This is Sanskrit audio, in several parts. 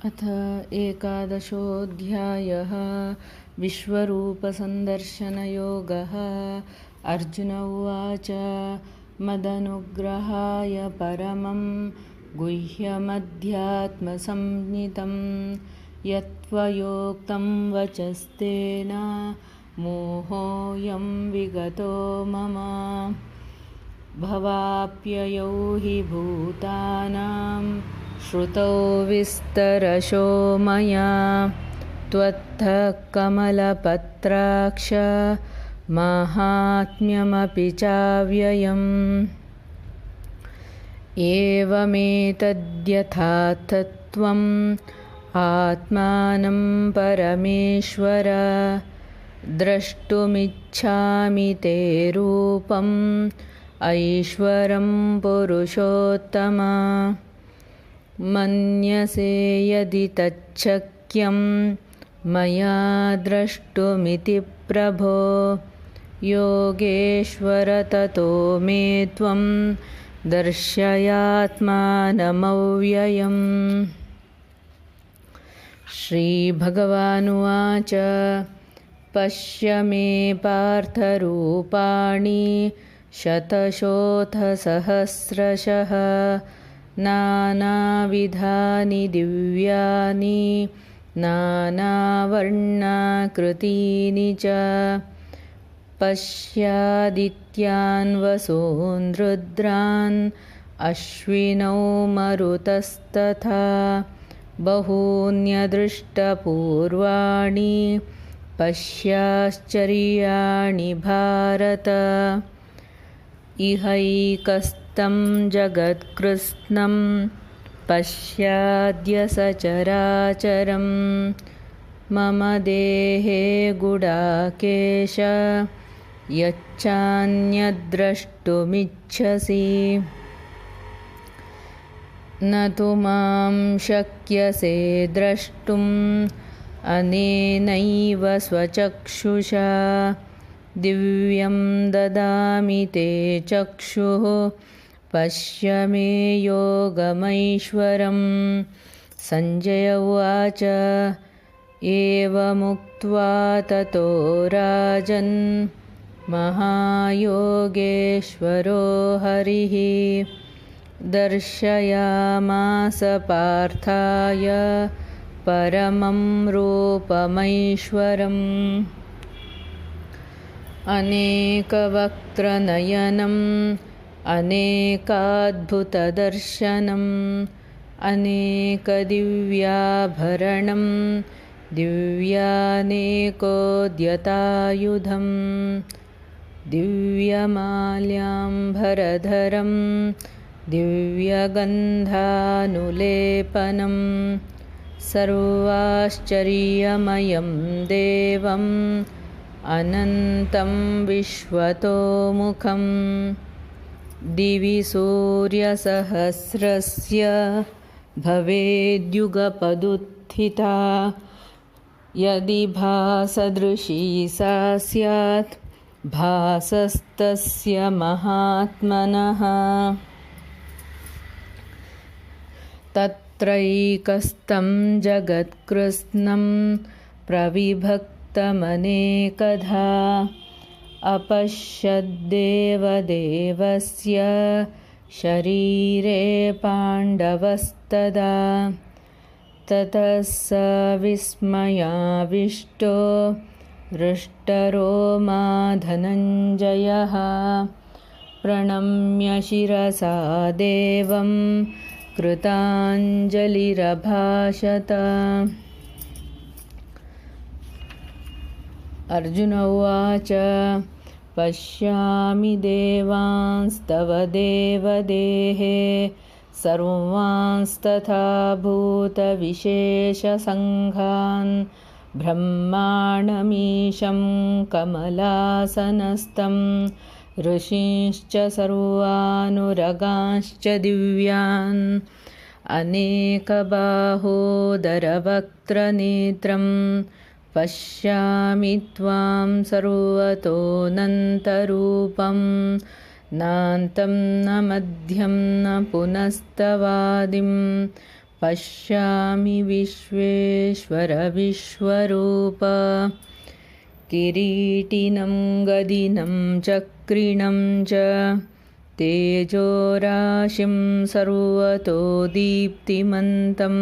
अथ एकादशोऽध्यायः विश्वरूपसन्दर्शनयोगः। अर्जुन उवाच मदनुग्रहाय परमं गुह्यमध्यात्मसंज्ञितं यत्त्वयोक्तं वचस्तेन मोहोऽयं विगतो मम। भवाप्ययौ हि भूतानां श्रुतौ विस्तरशो मया त्वत्तः कमलपत्राक्ष माहात्म्यमपि चाव्ययम्। एवमेतद्यथार्थत्वम् आत्मानं परमेश्वर द्रष्टुमिच्छामि ते रूपम् ऐश्वरं पुरुषोत्तम। मन्यसे यदि तच्छक्यं मया द्रष्टुमिति प्रभो योगेश्वर ततो मे त्वं दर्शयात्मानमव्ययम्। श्रीभगवानुवाच पश्य मे पार्थरूपाणि शतशोऽथसहस्रशः नानाविधानि दिव्यानि नानावर्णाकृतीनि च। पश्यादित्यान् वसून् रुद्रान् अश्विनौ मरुतस्तथा बहून्यदृष्टपूर्वाणि पश्याश्चर्याणि भारत। इहैकस्तं जगत्कृत्स्नं पश्याद्य सचराचरं मम देहे गुडाकेश यच्चान्यद्द्रष्टुमिच्छसि। न तु मां शक्यसे द्रष्टुम् अनेनैव स्वचक्षुषा दिव्यं ददामि ते चक्षुः पश्य मे योगमैश्वरम्। सञ्जय उवाच एवमुक्त्वा ततो राजन् महायोगेश्वरो हरिः दर्शयामास पार्थाय परमं रूपमैश्वरम्। अनेकवक्त्रनयनम् अनेकाद्भुतदर्शनम् अनेकदिव्याभरणं दिव्यानेकोद्यतायुधम् दिव्यमाल्याम्बरधरं दिव्यगन्धानुलेपनं सर्वाश्चर्यमयं देवम् अनन्तं विश्वतोमुखम्। दिवि सूर्यसहस्रस्य भवेद्युगपदुत्थिता यदि भासदृशी सा स्यात् भासस्तस्य महात्मनः। तत्रैकस्तं जगत्कृत्स्नं प्रविभक्तमनेकधा अपश्यद्देवदेवस्य शरीरे पाण्डवस्तदा। ततः स विस्मयाविष्टो हृष्टरोमा धनञ्जयः प्रणम्य शिरसा देवं कृताञ्जलिरभाषत। अर्जुन उवाच पश्यामि देवांस्तव देवदेहे सर्वांस्तथा भूतविशेषसङ्घान् ब्रह्माणमीशं कमलासनस्थं ऋषींश्च सर्वानुरगांश्च दिव्यान् अनेकबाहोदरवक्त्रनेत्रं पश्यामि त्वां सर्वतोऽनन्तरूपं नान्तं न मध्यं न पुनस्तवादिं पश्यामि विश्वेश्वर विश्वरूप किरीटिनं गदिनं चक्रिणं च तेजोराशिं सर्वतो दीप्तिमन्तं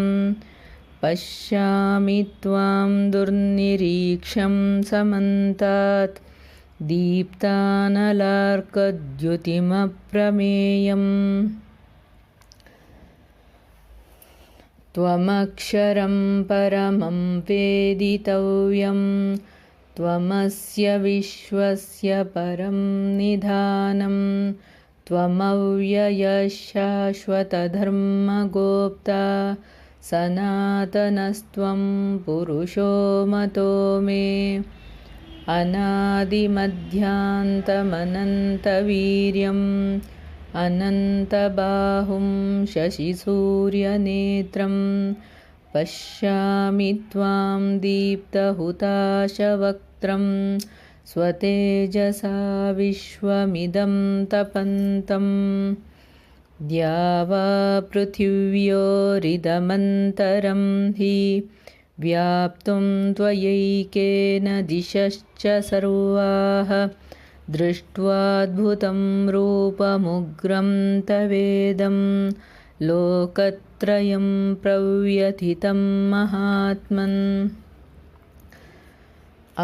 पश्यामि त्वां दुर्निरीक्ष्यं समन्तात् दीप्तानलार्कद्युतिमप्रमेयम् त्वमक्षरं परमं वेदितव्यं त्वमस्य विश्वस्य परं निधानं त्वमव्ययशाश्वतधर्मगोप्ता सनातनस्त्वं पुरुषो मतो मे अनादिमध्यान्तमनन्तवीर्यम् अनन्तबाहुं शशिसूर्यनेत्रं पश्यामि त्वां दीप्तहुताशवक्त्रं स्वतेजसा विश्वमिदं तपन्तम् द्यावा पृथिव्योरिदमन्तरं हि व्याप्तुं त्वयैकेन दिशश्च सर्वाः दृष्ट्वाद्भुतं रूपमुग्रं तवेदं लोकत्रयं प्रव्यथितं महात्मन्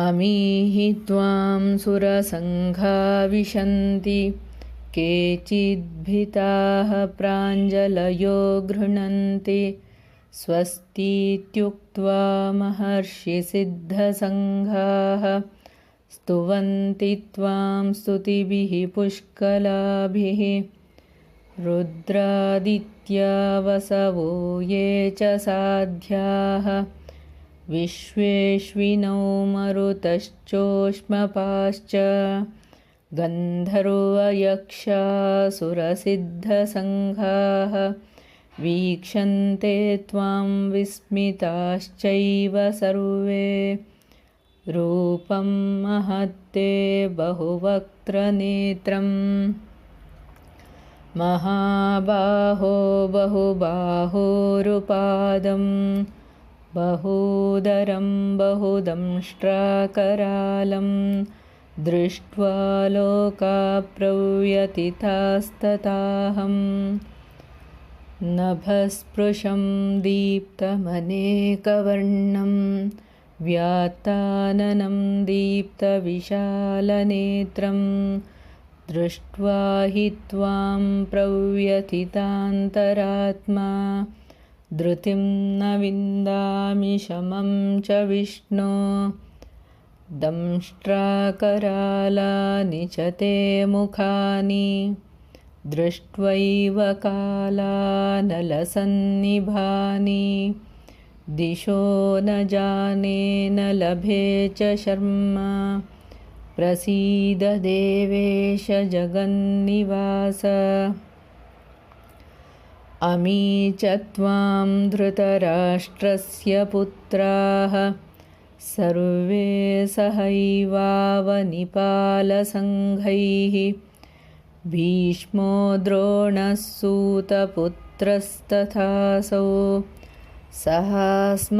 अमीहि त्वां सुरसङ्घा विशन्ति केचिद्भीताः प्राञ्जलयो गृह्णन्ति स्वस्तीत्युक्त्वा महर्षिसिद्धसङ्घाः स्तुवन्ति त्वां स्तुतिभिः पुष्कलाभिः रुद्रादित्या वसवो ये च साध्याः विश्वेश्विनौ मरुतश्चोष्मपाश्च गन्धर्वयक्षासुरसिद्धसङ्घाः वीक्षन्ते त्वां विस्मिताश्चैव सर्वे रूपं महत्ते बहुवक्त्रनेत्रं महाबाहो बहुबाहोरुपादं बहूदरं बहुदंष्ट्राकरालं दृष्ट्वा लोका प्रव्यथितास्तताहं नभस्पृशं दीप्तमनेकवर्णं व्यात्ताननं दीप्तविशालनेत्रं दृष्ट्वा हि त्वां प्रव्यथितान्तरात्मा धृतिं न विन्दामि शमं च विष्णो दंष्ट्राकरालानि च ते मुखानि दृष्ट्वैव कालानलसन्निभानि दिशो न जाने न लभे च शर्मा प्रसीद देवेश जगन्निवास अमी च त्वां धृतराष्ट्रस्य पुत्राः सर्वे सहैवावनिपालसङ्घैः भीष्मो द्रोणः सूतपुत्रस्तथासौ सहास्मदीयैरपि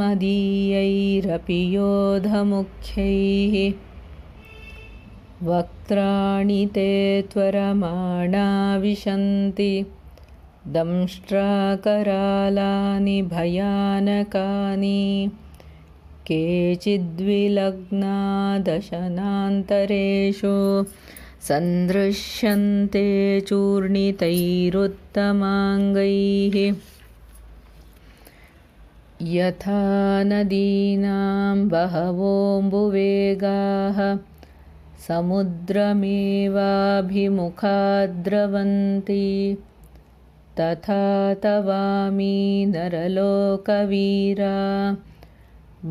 योधमुख्यैः वक्त्राणि ते त्वरमाणा विशन्ति दंष्ट्राकरालानि भयानकानि केचिद्विलग्ना दशनान्तरेषु सन्दृश्यन्ते चूर्णितैरुत्तमाङ्गैः यथा नदीनां बहवोऽम्बुवेगाः समुद्रमेवाभिमुखा द्रवन्ति तथा तवामी नरलोकवीरा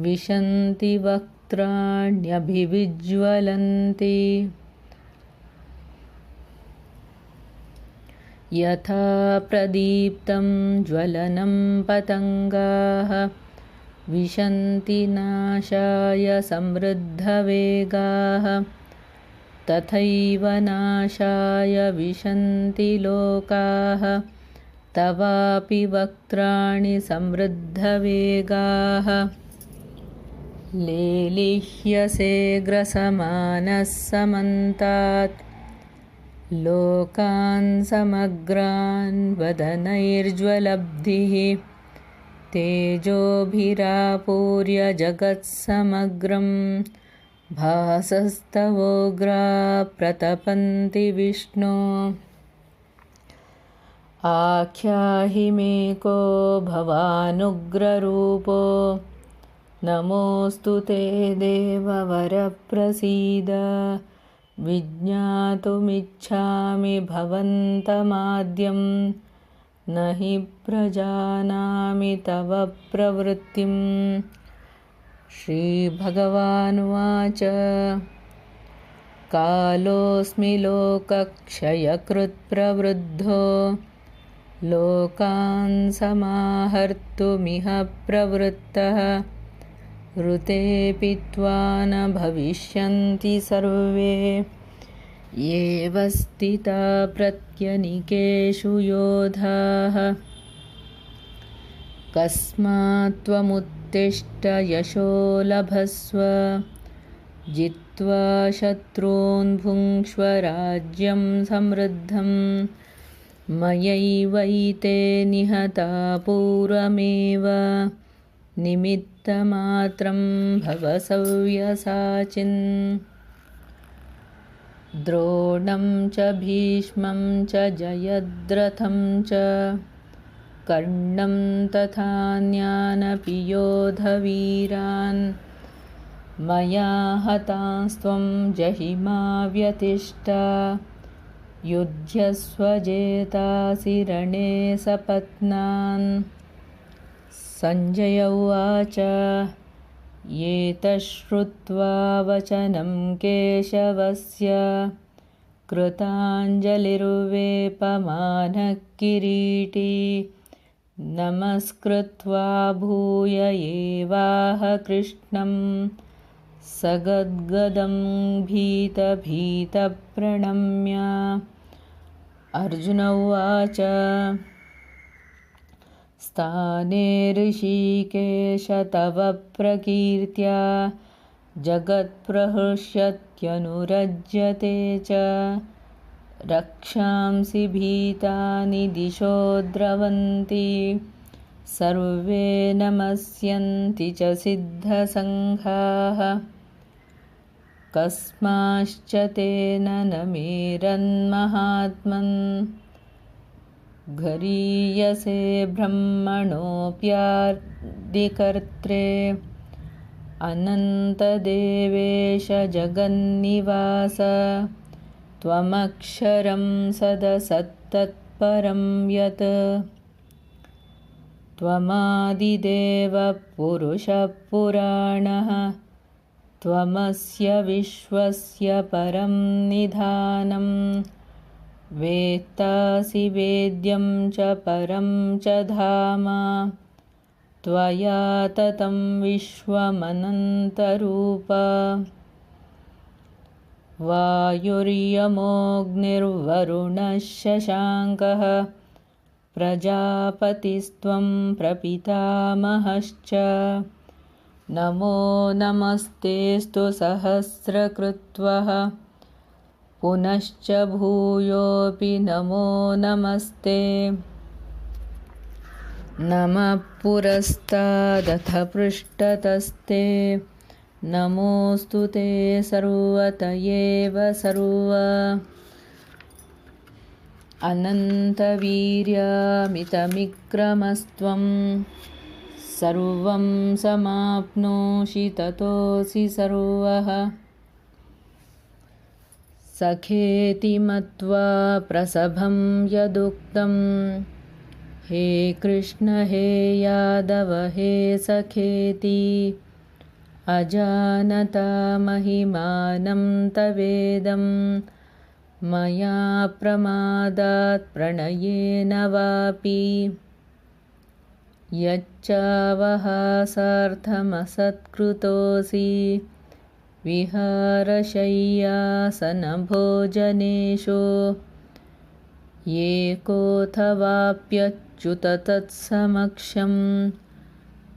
विशन्ति वक्त्राण्यभिविज्वलन्ति यथा प्रदीप्तं ज्वलनं पतङ्गाः विशन्ति नाशाय समृद्धवेगाः तथैव नाशाय विशन्ति लोकाः तवापि वक्त्राणि समृद्धवेगाः लेलिह्यसे ग्रसमानः समन्तात् लोकान् समग्रान् वदनैर्ज्वलब्धिः तेजोभिरापूर्य जगत्समग्रं भासस्तवोग्रा प्रतपन्ति विष्णो आख्याहि मे को भवानुग्ररूपो नमोऽस्तु ते देववरप्रसीद विज्ञातुमिच्छामि भवन्तमाद्यं न हि प्रजानामि तव प्रवृत्तिम् श्रीभगवानुवाच कालोऽस्मि लोकक्षयकृत् प्रवृद्धो लोकान् समाहर्तुमिह प्रवृत्तः ऋतेऽपि त्वा न भविष्यन्ति सर्वे एव स्थिता प्रत्यनीकेषु योधाः कस्मात् त्वमुत्तिष्ठ यशो लभस्व जित्वा शत्रून् भुङ्क्ष्व राज्यं समृद्धं मयैवैते निहता पूर्वमेव निमित्तमात्रं भव सव्यसाचिन् द्रोणं च भीष्मं च जयद्रथं च कर्णं तथान्यानपि योधवीरान् मया हतास्त्वं जहिमा व्यतिष्ठा युध्यस्व जेतासि रणे सपत्नान् सञ्जय उवाच एतच्छ्रुत्वा वचनं केशवस्य कृताञ्जलिर्वेपमानः किरीटी नमस्कृत्वा भूय एवाह कृष्णं सगद्गदं भीतभीतप्रणम्य अर्जुन उवाच स्थाने ऋषिकेश तव प्रकीर्त्या जगत्प्रहृष्यत्यनुरज्यते च रक्षांसि भीतानि दिशो द्रवन्ति सर्वे नमस्यन्ति च सिद्धसङ्घाः कस्माश्च तेन न मेरन्महात्मन् गरीयसे ब्रह्मणोऽप्यादिकर्त्रे अनन्तदेवेश जगन्निवास त्वमक्षरं सदसत्तत्परं यत् त्वमादिदेवः पुरुषः पुराणः त्वमस्य विश्वस्य परं निधानं वेत्तासि वेद्यं च परं च धाम त्वया ततं विश्वमनन्तरूप वायुर्यमोऽग्निर्वरुणः शशाङ्कः प्रजापतिस्त्वं प्रपितामहश्च नमो नमस्तेऽस्तु सहस्रकृत्वः पुनश्च भूयोऽपि नमो नमस्ते नमः पुरस्तादथ पृष्ठतस्ते नमोऽस्तु ते सर्वत एव सर्व अनन्तवीर्यमितविक्रमस्त्वं सर्वं समाप्नोषि ततोऽसि सर्वः सखेति मत्वा प्रसभं यदुक्तं हे कृष्ण हे यादव हे सखेति अजानता महिमानं तवेदं मया प्रमादात् प्रणयेन वापि यच्चावहासार्थमसत्कृतोऽसि विहारशय्यासनभोजनेषु एकोऽथवाप्यच्युत च्युत तत्समक्षं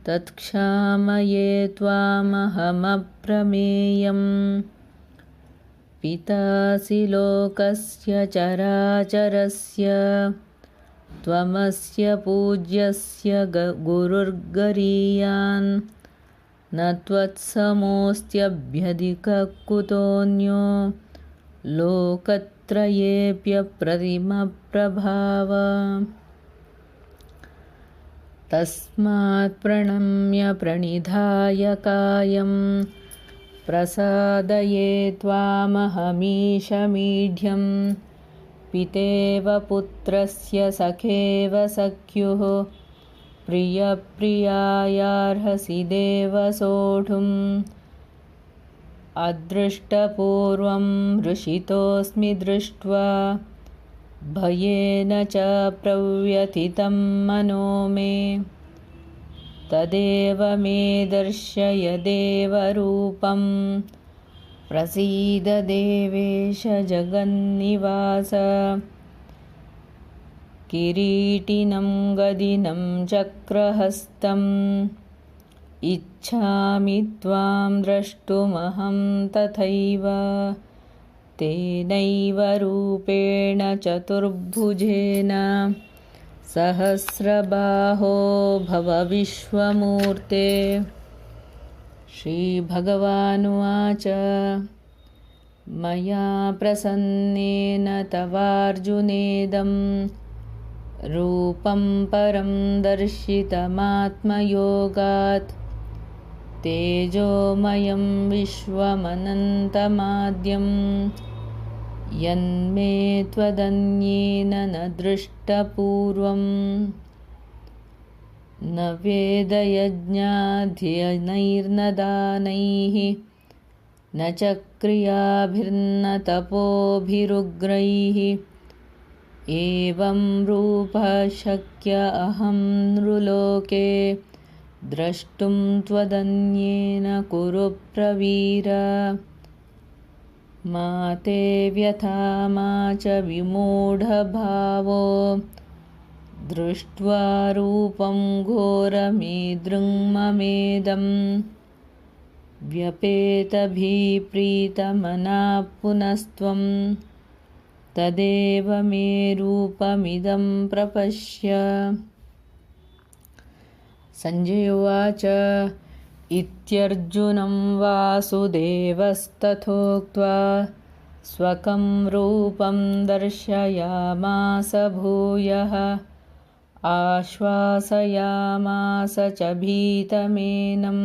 तत्क्षामये त्वामहमप्रमेयम् पितासि लोकस्य चराचरस्य त्वमस्य पूज्यस्य गुरुर्गरीयान् न त्वत्समोऽस्त्यभ्यधिकः कुतोऽन्यो लोकत्रयेऽप्यप्रतिमप्रभाव तस्मात् प्रणम्य प्रणिधाय कायं प्रसादये त्वामहमीशमीढ्यं पितेव पुत्रस्य सखेव सख्युः प्रियप्रियायार्हसि देव सोढुम् अदृष्टपूर्वं हृषितोऽस्मि दृष्ट्वा भयेन च प्रव्यथितं मनो मे तदेव मे दर्शय देवरूपं प्रसीद देवेश जगन्निवास किरीटिनं गदिनं चक्रहस्तम् इच्छामि त्वां द्रष्टुमहं तथैव तेनैव रूपेण चतुर्भुजेन सहस्रबाहो भव विश्वमूर्ते। श्रीभगवानुवाच मया प्रसन्नेन तवार्जुनेदं रूपं परं दर्शितमात्मयोगात् तेजोमयं विश्वमनन्तमाद्यं यन्मे त्वदन्येन न दृष्टपूर्वं न वेदयज्ञाध्ययनैर्न दानैः न च क्रियाभिर्न तपोभिरुग्रैः एवं रूपः शक्य अहं नृलोके द्रष्टुं त्वदन्येन कुरु प्रवीर मा ते व्यथा मा च विमूढभावो दृष्ट्वा रूपं घोरमीदृङ्ममेदं व्यपेतभिप्रीतमनाः पुनस्त्वं तदेव मे रूपमिदं प्रपश्य। संजय उवाच इत्यर्जुनं वासुदेवस्तथोक्त्वा स्वकं रूपं दर्शयामास भूयः आश्वासयामास च भीतमेनं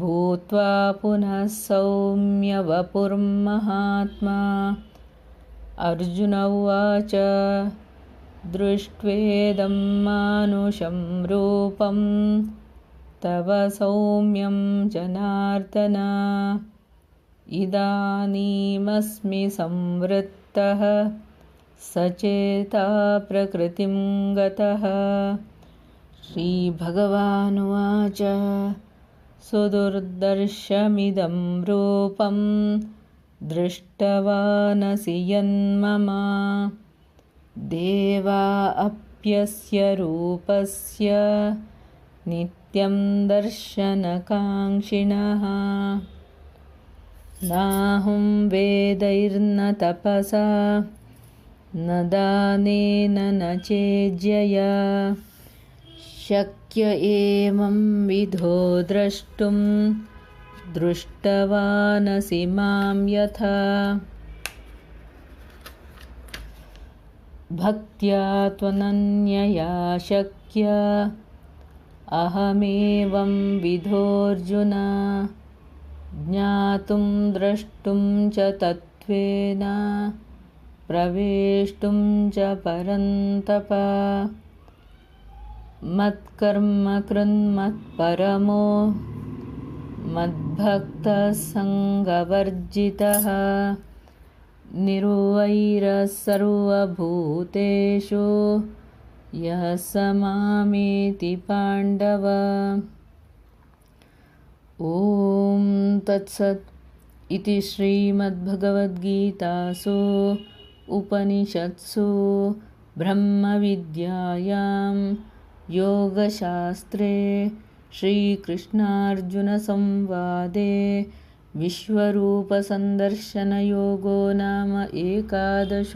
भूत्वा पुनः सौम्य वपुर्महात्मा। अर्जुन उवाच दृष्ट्वेदं मानुषं रूपं तव सौम्यं जनार्दन इदानीमस्मि संवृत्तः सचेता प्रकृतिं गतः। श्रीभगवानुवाच सुदुर्दर्शमिदं रूपं दृष्टवानसि यन्मम देवा अप्यस्य रूपस्य नित्यं दर्शनकाङ्क्षिणः नाहं वेदैर्न तपसा न दानेन न चेज्यया शक्य एवं विधो द्रष्टुं दृष्टवानसि मां यथा भक्त्या त्वनन्यया शक्य अहमेवं विधोऽर्जुन ज्ञातुं द्रष्टुं च तत्त्वेन प्रवेष्टुं च परन्तप मत्कर्म कृन्मत्परमो मद्भक्तः सङ्गवर्जितः निर्वैरः सर्वभूतेषु यः स मामेति पाण्डव। ॐ तत्सत् इति श्रीमद्भगवद्गीतासु उपनिषत्सु ब्रह्मविद्यायां योगशास्त्रे श्रीकृष्णार्जुनसंवादे विश्वरूपसन्दर्शनयोगो नाम 11.